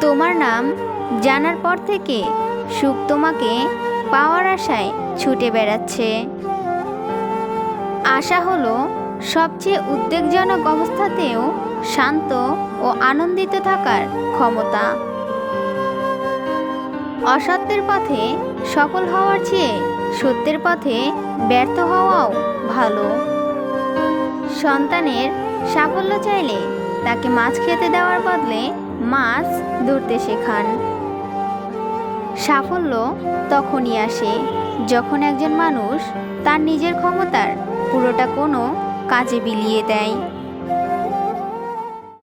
তোমার নাম জানার পর থেকে সুখ তোমাকে পাওয়ার আশায় ছুটে বেড়াচ্ছে। আশা হলো সবচেয়ে উদ্বেগজনক অবস্থাতেও শান্ত ও আনন্দিত থাকার ক্ষমতা। অসত্যের পথে সফল হওয়ার চেয়ে সত্যের পথে ব্যর্থ হওয়াও ভালো। সন্তানের সাফল্য চাইলে তাকে মাছ খেতে দেওয়ার বদলে মাছ ধরতে শেখান। সাফল্য তখনই আসে যখন একজন মানুষ তার নিজের ক্ষমতার পুরোটা কোনো কাজে বিলিয়ে দেয়।